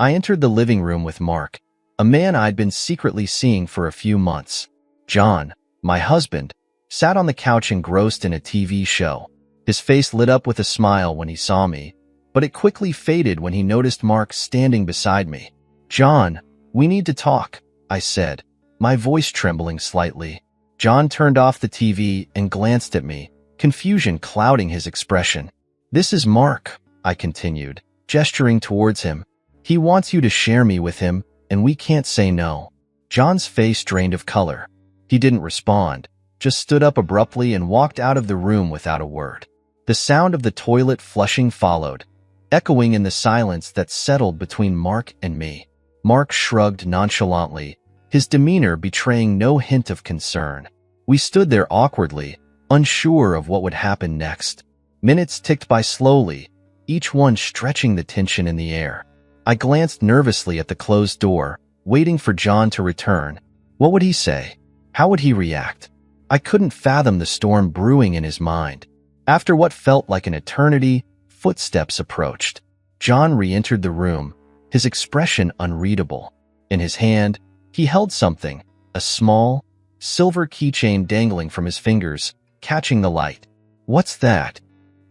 I entered the living room with Mark, a man I'd been secretly seeing for a few months. John, my husband, sat on the couch engrossed in a TV show. His face lit up with a smile when he saw me, but it quickly faded when he noticed Mark standing beside me. "John, we need to talk," I said, my voice trembling slightly. John turned off the TV and glanced at me, confusion clouding his expression. "This is Mark," I continued, gesturing towards him. "He wants you to share me with him, and we can't say no." John's face drained of color. He didn't respond, just stood up abruptly and walked out of the room without a word. The sound of the toilet flushing followed, echoing in the silence that settled between Mark and me. Mark shrugged nonchalantly, his demeanor betraying no hint of concern. We stood there awkwardly, unsure of what would happen next. Minutes ticked by slowly, each one stretching the tension in the air. I glanced nervously at the closed door, waiting for John to return. What would he say? How would he react? I couldn't fathom the storm brewing in his mind. After what felt like an eternity, footsteps approached. John re-entered the room, his expression unreadable. In his hand, he held something, a small, silver keychain dangling from his fingers, catching the light. "What's that?"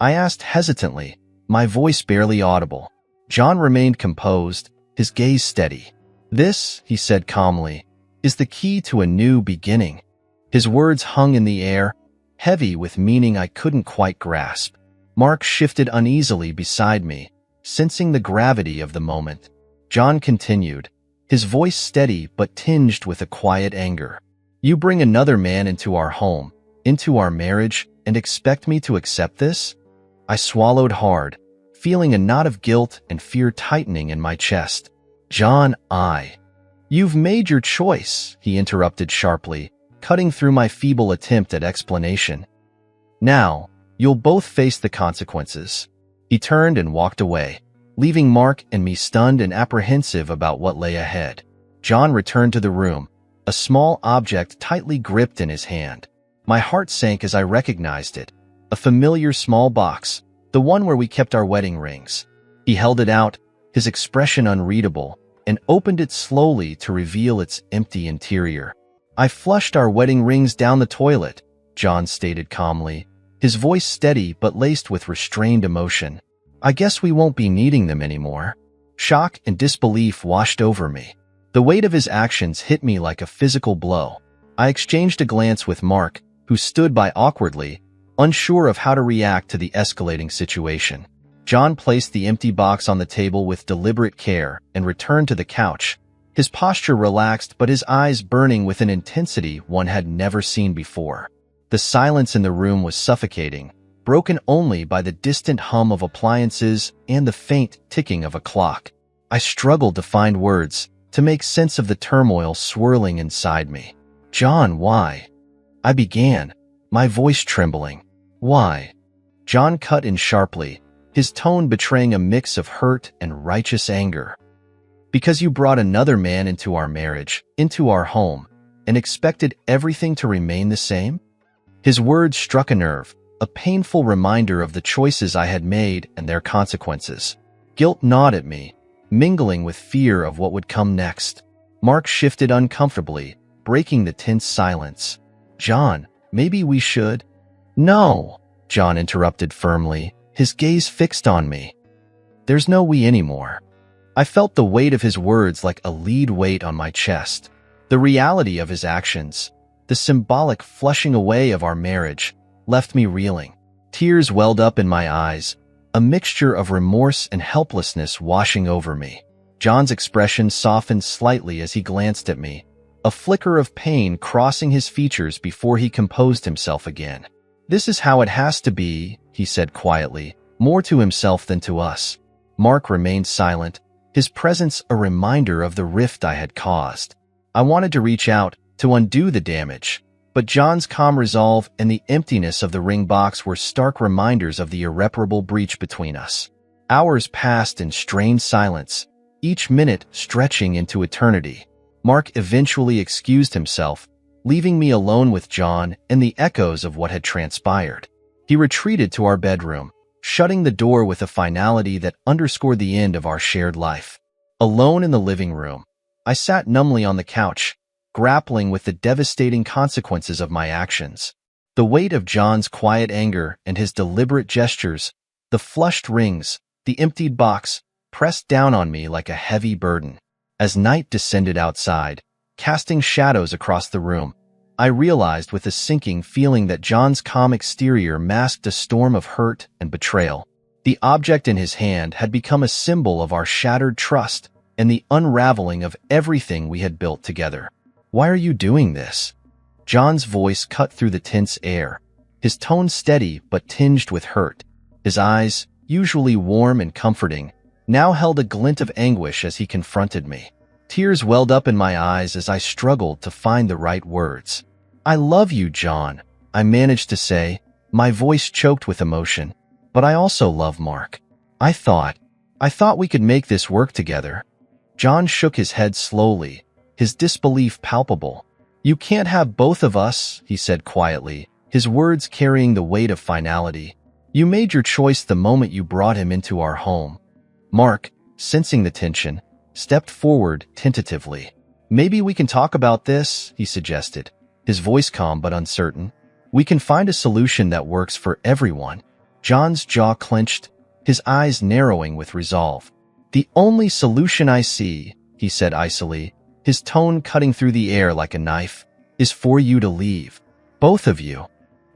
I asked hesitantly, my voice barely audible. John remained composed, his gaze steady. "This," he said calmly, "is the key to a new beginning." His words hung in the air, heavy with meaning I couldn't quite grasp. Mark shifted uneasily beside me, sensing the gravity of the moment. John continued, his voice steady but tinged with a quiet anger. "You bring another man into our home, into our marriage, and expect me to accept this?" I swallowed hard, feeling a knot of guilt and fear tightening in my chest. "John, You've made your choice," he interrupted sharply, cutting through my feeble attempt at explanation. "Now, you'll both face the consequences." He turned and walked away, leaving Mark and me stunned and apprehensive about what lay ahead. John returned to the room, a small object tightly gripped in his hand. My heart sank as I recognized it, a familiar small box, the one where we kept our wedding rings. He held it out, his expression unreadable, and opened it slowly to reveal its empty interior. "I flushed our wedding rings down the toilet," John stated calmly, his voice steady but laced with restrained emotion. "I guess we won't be needing them anymore." Shock and disbelief washed over me. The weight of his actions hit me like a physical blow. I exchanged a glance with Mark, who stood by awkwardly, unsure of how to react to the escalating situation. John placed the empty box on the table with deliberate care and returned to the couch, his posture relaxed but his eyes burning with an intensity one had never seen before. The silence in the room was suffocating, broken only by the distant hum of appliances and the faint ticking of a clock. I struggled to find words, to make sense of the turmoil swirling inside me. "John, why?" I began, my voice trembling. "Why?" John cut in sharply, his tone betraying a mix of hurt and righteous anger. "Because you brought another man into our marriage, into our home, and expected everything to remain the same?" His words struck a nerve, a painful reminder of the choices I had made and their consequences. Guilt gnawed at me, mingling with fear of what would come next. Mark shifted uncomfortably, breaking the tense silence. "John, maybe we should—" "No," John interrupted firmly, his gaze fixed on me. "There's no we anymore." I felt the weight of his words like a lead weight on my chest. The reality of his actions, the symbolic flushing away of our marriage, left me reeling. Tears welled up in my eyes, a mixture of remorse and helplessness washing over me. John's expression softened slightly as he glanced at me, a flicker of pain crossing his features before he composed himself again. "This is how it has to be," he said quietly, more to himself than to us. Mark remained silent, his presence a reminder of the rift I had caused. I wanted to reach out, to undo the damage, but John's calm resolve and the emptiness of the ring box were stark reminders of the irreparable breach between us. Hours passed in strained silence, each minute stretching into eternity. Mark eventually excused himself, leaving me alone with John and the echoes of what had transpired. He retreated to our bedroom, shutting the door with a finality that underscored the end of our shared life. Alone in the living room, I sat numbly on the couch, grappling with the devastating consequences of my actions. The weight of John's quiet anger and his deliberate gestures, the flushed rings, the emptied box, pressed down on me like a heavy burden. As night descended outside, casting shadows across the room, I realized with a sinking feeling that John's calm exterior masked a storm of hurt and betrayal. The object in his hand had become a symbol of our shattered trust and the unraveling of everything we had built together. "Why are you doing this?" John's voice cut through the tense air, his tone steady but tinged with hurt. His eyes, usually warm and comforting, now held a glint of anguish as he confronted me. Tears welled up in my eyes as I struggled to find the right words. "I love you, John," I managed to say, my voice choked with emotion. "But I also love Mark. I thought we could make this work together." John shook his head slowly, his disbelief palpable. "You can't have both of us," he said quietly, his words carrying the weight of finality. "You made your choice the moment you brought him into our home." Mark, sensing the tension, stepped forward tentatively. "Maybe we can talk about this," he suggested, his voice calm but uncertain. "We can find a solution that works for everyone." John's jaw clenched, his eyes narrowing with resolve. "The only solution I see," he said icily, his tone cutting through the air like a knife, "is for you to leave. Both of you."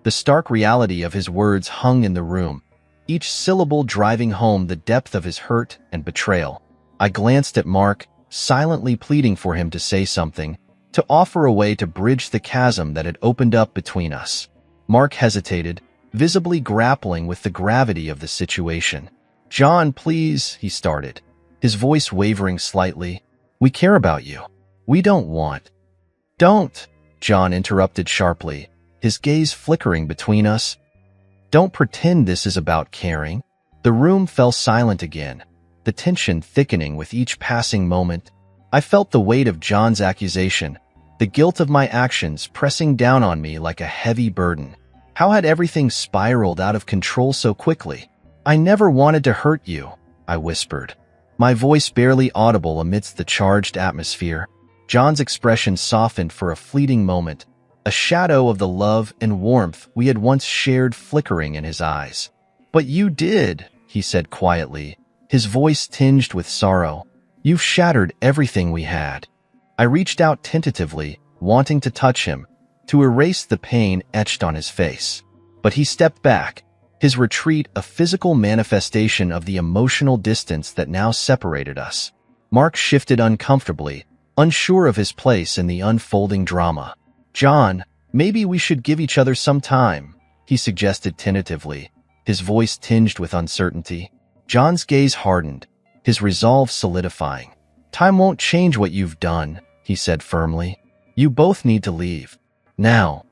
The stark reality of his words hung in the room, each syllable driving home the depth of his hurt and betrayal. I glanced at Mark, silently pleading for him to say something, to offer a way to bridge the chasm that had opened up between us. Mark hesitated, visibly grappling with the gravity of the situation. "John, please," he started, his voice wavering slightly. "We care about you. We don't want—" "Don't," John interrupted sharply, his gaze flickering between us. "Don't pretend this is about caring." The room fell silent again, the tension thickening with each passing moment. I felt the weight of John's accusation, the guilt of my actions pressing down on me like a heavy burden. How had everything spiraled out of control so quickly? "I never wanted to hurt you," I whispered, my voice barely audible amidst the charged atmosphere. John's expression softened for a fleeting moment, a shadow of the love and warmth we had once shared flickering in his eyes. "But you did," he said quietly, his voice tinged with sorrow. "You've shattered everything we had." I reached out tentatively, wanting to touch him, to erase the pain etched on his face. But he stepped back, his retreat a physical manifestation of the emotional distance that now separated us. Mark shifted uncomfortably, unsure of his place in the unfolding drama. "John, maybe we should give each other some time," he suggested tentatively, his voice tinged with uncertainty. John's gaze hardened, his resolve solidifying. "Time won't change what you've done," he said firmly. "You both need to leave. Now."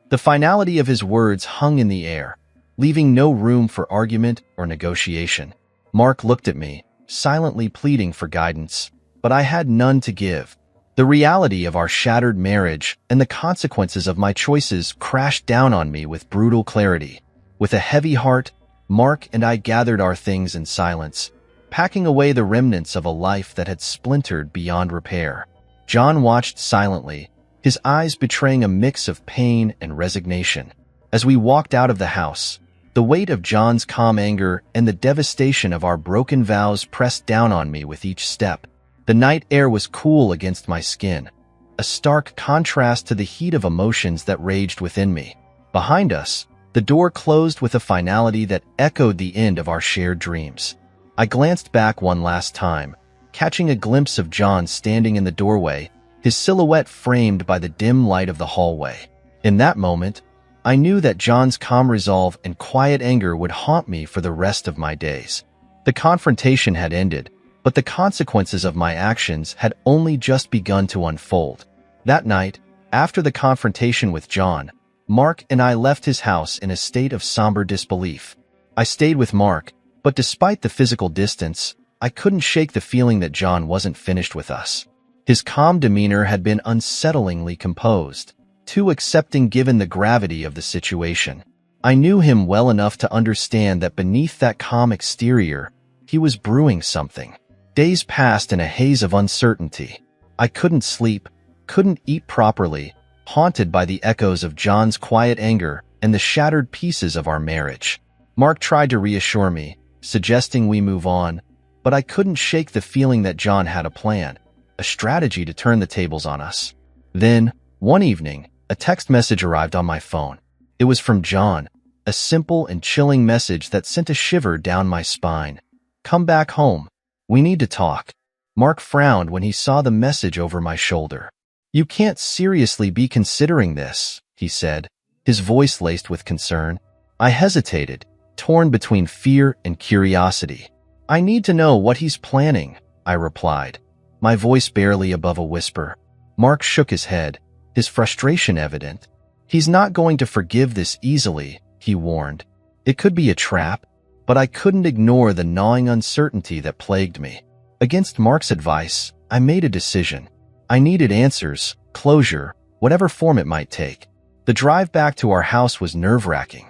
The finality of his words hung in the air, leaving no room for argument or negotiation. Mark looked at me, silently pleading for guidance, but I had none to give. The reality of our shattered marriage and the consequences of my choices crashed down on me with brutal clarity. With a heavy heart, Mark and I gathered our things in silence, packing away the remnants of a life that had splintered beyond repair. John watched silently, his eyes betraying a mix of pain and resignation. As we walked out of the house, the weight of John's calm anger and the devastation of our broken vows pressed down on me with each step. The night air was cool against my skin, a stark contrast to the heat of emotions that raged within me. Behind us, the door closed with a finality that echoed the end of our shared dreams. I glanced back one last time, catching a glimpse of John standing in the doorway, his silhouette framed by the dim light of the hallway. In that moment, I knew that John's calm resolve and quiet anger would haunt me for the rest of my days. The confrontation had ended, but the consequences of my actions had only just begun to unfold. That night, after the confrontation with John, Mark and I left his house in a state of somber disbelief. I stayed with Mark, but despite the physical distance, I couldn't shake the feeling that John wasn't finished with us. His calm demeanor had been unsettlingly composed, too accepting given the gravity of the situation. I knew him well enough to understand that beneath that calm exterior, he was brewing something. Days passed in a haze of uncertainty. I couldn't sleep, couldn't eat properly, haunted by the echoes of John's quiet anger and the shattered pieces of our marriage. Mark tried to reassure me, suggesting we move on, but I couldn't shake the feeling that John had a plan, a strategy to turn the tables on us. Then, one evening, a text message arrived on my phone. It was from John, a simple and chilling message that sent a shiver down my spine. "Come back home. We need to talk." Mark frowned when he saw the message over my shoulder. "You can't seriously be considering this," he said, his voice laced with concern. I hesitated, torn between fear and curiosity. "I need to know what he's planning," I replied, my voice barely above a whisper. Mark shook his head, his frustration evident. "He's not going to forgive this easily," he warned. It could be a trap, but I couldn't ignore the gnawing uncertainty that plagued me. Against Mark's advice, I made a decision. I needed answers, closure, whatever form it might take. The drive back to our house was nerve-wracking.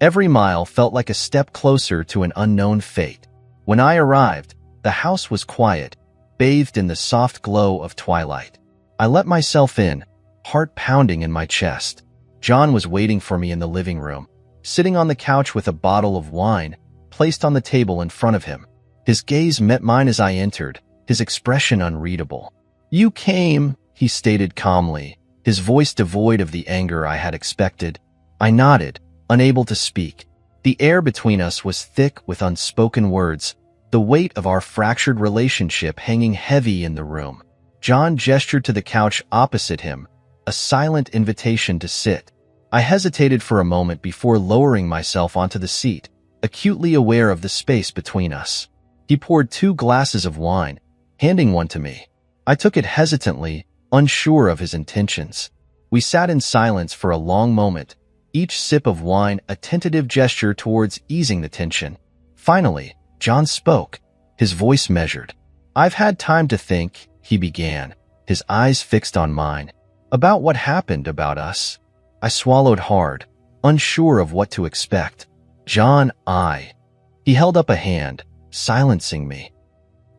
Every mile felt like a step closer to an unknown fate. When I arrived, the house was quiet, bathed in the soft glow of twilight. I let myself in, heart pounding in my chest. John was waiting for me in the living room, sitting on the couch with a bottle of wine placed on the table in front of him. His gaze met mine as I entered, his expression unreadable. "You came," he stated calmly, his voice devoid of the anger I had expected. I nodded, unable to speak. The air between us was thick with unspoken words, the weight of our fractured relationship hanging heavy in the room. John gestured to the couch opposite him, a silent invitation to sit. I hesitated for a moment before lowering myself onto the seat, acutely aware of the space between us. He poured 2 glasses of wine, handing one to me. I took it hesitantly, unsure of his intentions. We sat in silence for a long moment, each sip of wine a tentative gesture towards easing the tension. Finally, John spoke, his voice measured. "I've had time to think," he began, his eyes fixed on mine. "About what happened about us." I swallowed hard, unsure of what to expect. "John, He held up a hand, silencing me.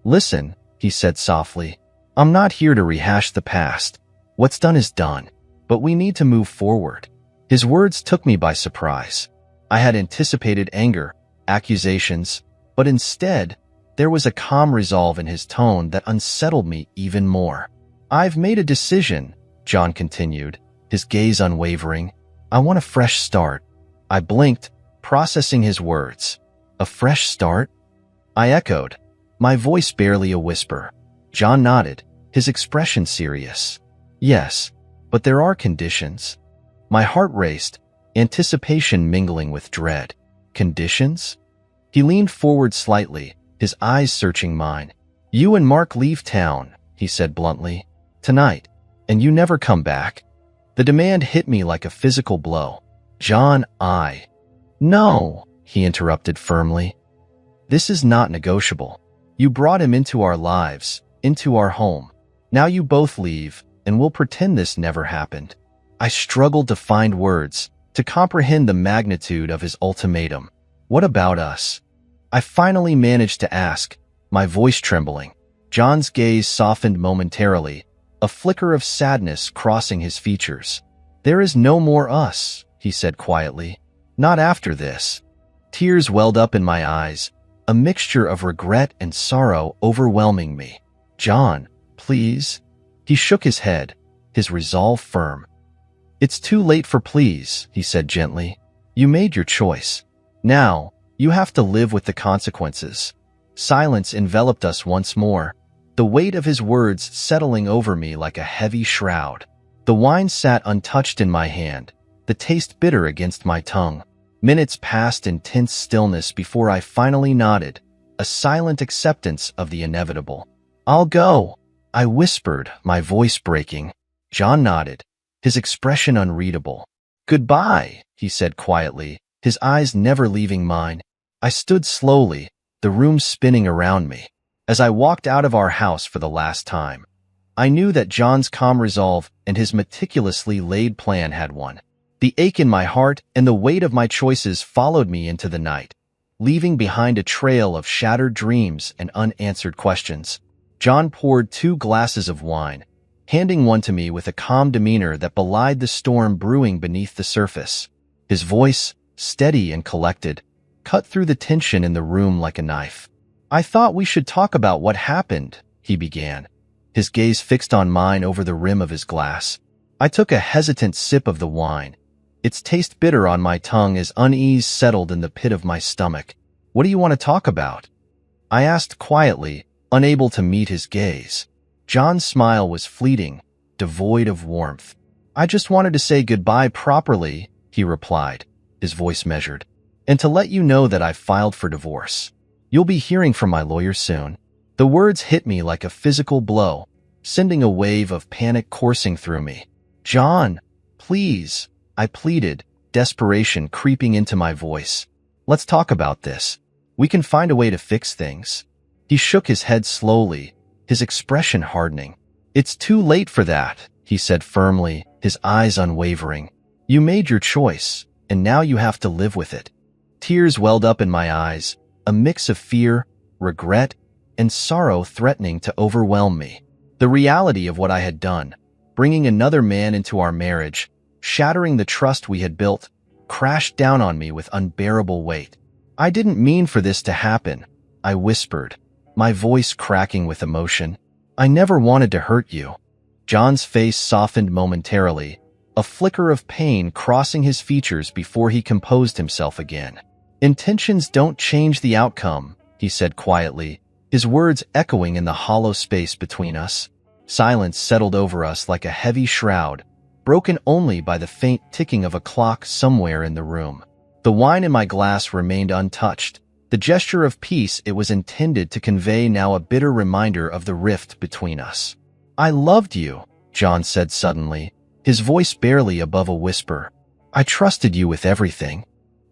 "Listen," he said softly, "I'm not here to rehash the past. What's done is done, but we need to move forward." His words took me by surprise. I had anticipated anger, accusations, but instead, there was a calm resolve in his tone that unsettled me even more. "I've made a decision," John continued, his gaze unwavering. "I want a fresh start." I blinked, processing his words. "A fresh start?" I echoed, my voice barely a whisper. John nodded, his expression serious. "Yes, but there are conditions." My heart raced, anticipation mingling with dread. "Conditions?" He leaned forward slightly, his eyes searching mine. "You and Mark leave town," he said bluntly, "tonight, and you never come back." The demand hit me like a physical blow. "John, No," he interrupted firmly. "This is not negotiable. You brought him into our lives, into our home. Now you both leave, and we'll pretend this never happened." I struggled to find words, to comprehend the magnitude of his ultimatum. "What about us?" I finally managed to ask, my voice trembling. John's gaze softened momentarily, a flicker of sadness crossing his features. "There is no more us," he said quietly. "Not after this." Tears welled up in my eyes, a mixture of regret and sorrow overwhelming me. "John, please." He shook his head, his resolve firm. "It's too late for please," he said gently. "You made your choice. Now, you have to live with the consequences." Silence enveloped us once more, the weight of his words settling over me like a heavy shroud. The wine sat untouched in my hand, the taste bitter against my tongue. Minutes passed in tense stillness before I finally nodded, a silent acceptance of the inevitable. "I'll go," I whispered, my voice breaking. John nodded, his expression unreadable. "Goodbye," he said quietly, his eyes never leaving mine. I stood slowly, the room spinning around me. As I walked out of our house for the last time, I knew that John's calm resolve and his meticulously laid plan had won. The ache in my heart and the weight of my choices followed me into the night, leaving behind a trail of shattered dreams and unanswered questions. John poured 2 glasses of wine, handing one to me with a calm demeanor that belied the storm brewing beneath the surface. His voice, steady and collected, cut through the tension in the room like a knife. "I thought we should talk about what happened," he began, his gaze fixed on mine over the rim of his glass. I took a hesitant sip of the wine, its taste bitter on my tongue as unease settled in the pit of my stomach. "What do you want to talk about?" I asked quietly, unable to meet his gaze. John's smile was fleeting, devoid of warmth. "I just wanted to say goodbye properly," he replied, his voice measured, "and to let you know that I've filed for divorce. You'll be hearing from my lawyer soon." The words hit me like a physical blow, sending a wave of panic coursing through me. "John, please," I pleaded, desperation creeping into my voice. "Let's talk about this. We can find a way to fix things." He shook his head slowly, his expression hardening. "It's too late for that," he said firmly, his eyes unwavering. "You made your choice, and now you have to live with it." Tears welled up in my eyes, a mix of fear, regret, and sorrow threatening to overwhelm me. The reality of what I had done, bringing another man into our marriage, shattering the trust we had built, crashed down on me with unbearable weight. "I didn't mean for this to happen," I whispered, my voice cracking with emotion. "I never wanted to hurt you." John's face softened momentarily, a flicker of pain crossing his features before he composed himself again. "Intentions don't change the outcome," he said quietly, his words echoing in the hollow space between us. Silence settled over us like a heavy shroud, broken only by the faint ticking of a clock somewhere in the room. The wine in my glass remained untouched, the gesture of peace it was intended to convey now a bitter reminder of the rift between us. "I loved you," John said suddenly, his voice barely above a whisper. "I trusted you with everything."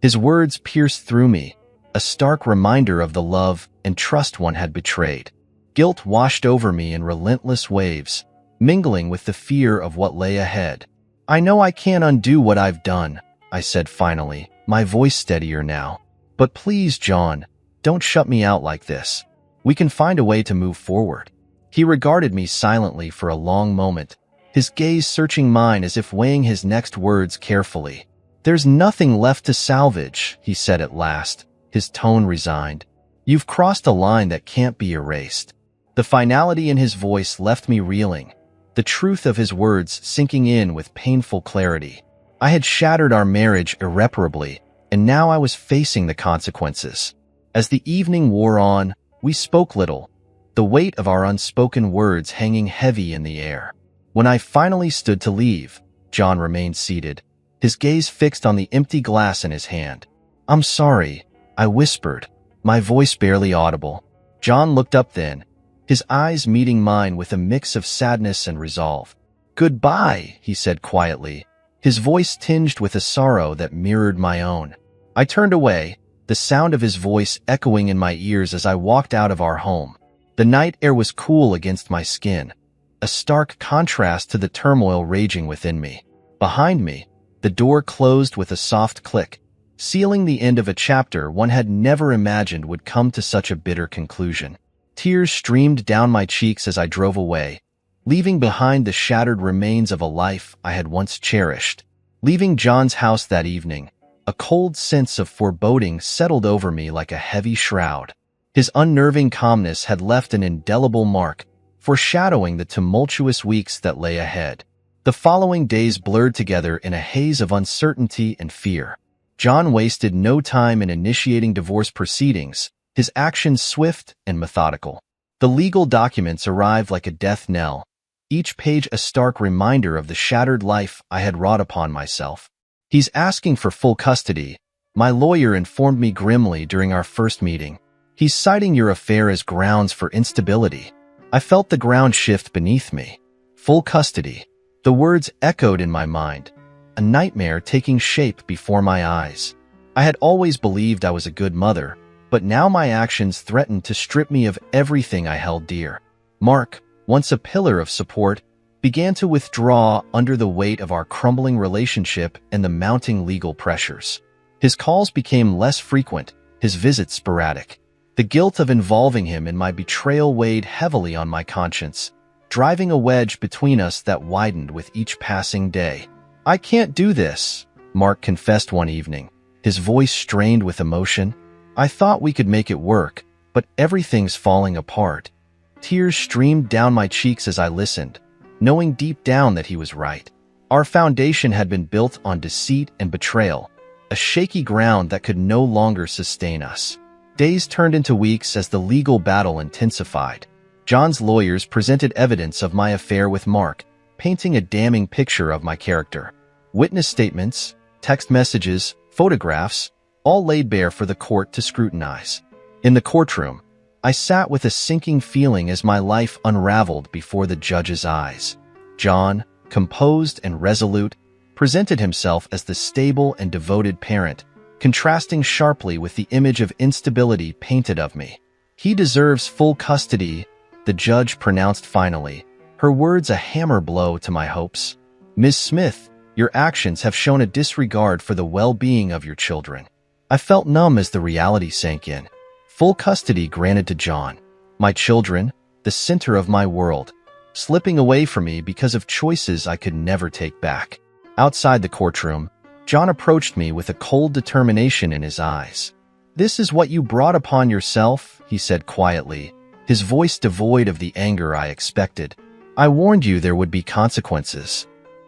His words pierced through me, a stark reminder of the love and trust one had betrayed. Guilt washed over me in relentless waves, mingling with the fear of what lay ahead. "I know I can't undo what I've done," I said finally, my voice steadier now. "But please, John, don't shut me out like this. We can find a way to move forward." He regarded me silently for a long moment, his gaze searching mine as if weighing his next words carefully. "There's nothing left to salvage," he said at last, his tone resigned. "You've crossed a line that can't be erased." The finality in his voice left me reeling, the truth of his words sinking in with painful clarity. I had shattered our marriage irreparably, and now I was facing the consequences. As the evening wore on, we spoke little, the weight of our unspoken words hanging heavy in the air. When I finally stood to leave, John remained seated, his gaze fixed on the empty glass in his hand. "I'm sorry," I whispered, my voice barely audible. John looked up then, his eyes meeting mine with a mix of sadness and resolve. "Goodbye," he said quietly, his voice tinged with a sorrow that mirrored my own. I turned away, the sound of his voice echoing in my ears as I walked out of our home. The night air was cool against my skin, a stark contrast to the turmoil raging within me. Behind me, the door closed with a soft click, sealing the end of a chapter one had never imagined would come to such a bitter conclusion. Tears streamed down my cheeks as I drove away, leaving behind the shattered remains of a life I had once cherished. Leaving John's house that evening, a cold sense of foreboding settled over me like a heavy shroud. His unnerving calmness had left an indelible mark, foreshadowing the tumultuous weeks that lay ahead. The following days blurred together in a haze of uncertainty and fear. John wasted no time in initiating divorce proceedings, his actions swift and methodical. The legal documents arrived like a death knell, each page a stark reminder of the shattered life I had wrought upon myself. "He's asking for full custody," my lawyer informed me grimly during our first meeting. "He's citing your affair as grounds for instability." I felt the ground shift beneath me. Full custody. The words echoed in my mind, a nightmare taking shape before my eyes. I had always believed I was a good mother, but now my actions threatened to strip me of everything I held dear. Mark, once a pillar of support, began to withdraw under the weight of our crumbling relationship and the mounting legal pressures. His calls became less frequent, his visits sporadic. The guilt of involving him in my betrayal weighed heavily on my conscience, driving a wedge between us that widened with each passing day. "I can't do this," Mark confessed one evening, his voice strained with emotion. "I thought we could make it work, but everything's falling apart." Tears streamed down my cheeks as I listened, knowing deep down that he was right. Our foundation had been built on deceit and betrayal, a shaky ground that could no longer sustain us. Days turned into weeks as the legal battle intensified. John's lawyers presented evidence of my affair with Mark, painting a damning picture of my character. Witness statements, text messages, photographs, all laid bare for the court to scrutinize. In the courtroom, I sat with a sinking feeling as my life unraveled before the judge's eyes. John, composed and resolute, presented himself as the stable and devoted parent, contrasting sharply with the image of instability painted of me. "He deserves full custody," the judge pronounced finally, her words a hammer blow to my hopes. "Ms. Smith, your actions have shown a disregard for the well-being of your children." I felt numb as the reality sank in. Full custody granted to John. My children, the center of my world, slipping away from me because of choices I could never take back. Outside the courtroom, John approached me with a cold determination in his eyes. "This is what you brought upon yourself," he said quietly, his voice devoid of the anger I expected. "I warned you there would be consequences."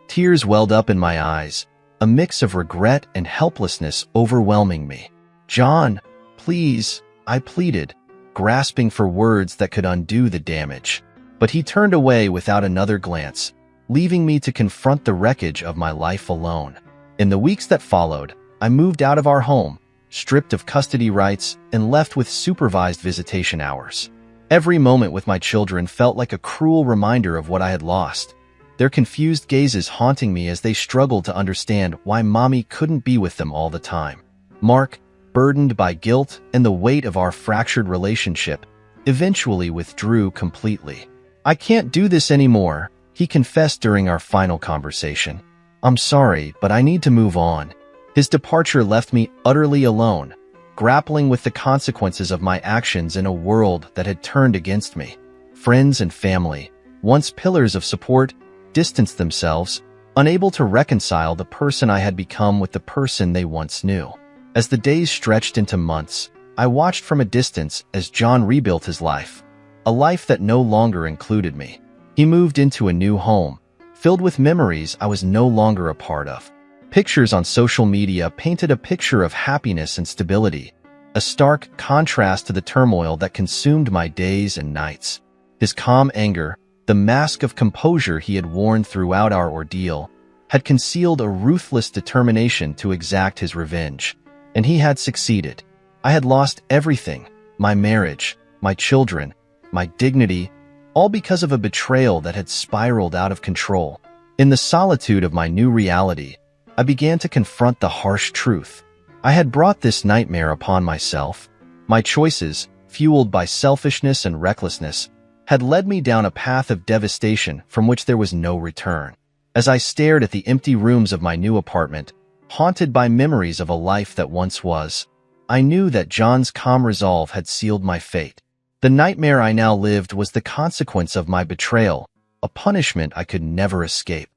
Tears welled up in my eyes, a mix of regret and helplessness overwhelming me. "John, please," I pleaded, grasping for words that could undo the damage. But he turned away without another glance, leaving me to confront the wreckage of my life alone. In the weeks that followed, I moved out of our home, stripped of custody rights, and left with supervised visitation hours. Every moment with my children felt like a cruel reminder of what I had lost, their confused gazes haunting me as they struggled to understand why mommy couldn't be with them all the time. Mark, burdened by guilt and the weight of our fractured relationship, eventually withdrew completely. "I can't do this anymore," he confessed during our final conversation. "I'm sorry, but I need to move on." His departure left me utterly alone, grappling with the consequences of my actions in a world that had turned against me. Friends and family, once pillars of support, distanced themselves, unable to reconcile the person I had become with the person they once knew. As the days stretched into months, I watched from a distance as John rebuilt his life, a life that no longer included me. He moved into a new home, filled with memories I was no longer a part of. Pictures on social media painted a picture of happiness and stability, a stark contrast to the turmoil that consumed my days and nights. His calm anger, the mask of composure he had worn throughout our ordeal, had concealed a ruthless determination to exact his revenge. And he had succeeded. I had lost everything, my marriage, my children, my dignity, all because of a betrayal that had spiraled out of control. In the solitude of my new reality, I began to confront the harsh truth. I had brought this nightmare upon myself. My choices, fueled by selfishness and recklessness, had led me down a path of devastation from which there was no return. As I stared at the empty rooms of my new apartment, haunted by memories of a life that once was, I knew that John's calm resolve had sealed my fate. The nightmare I now lived was the consequence of my betrayal, a punishment I could never escape.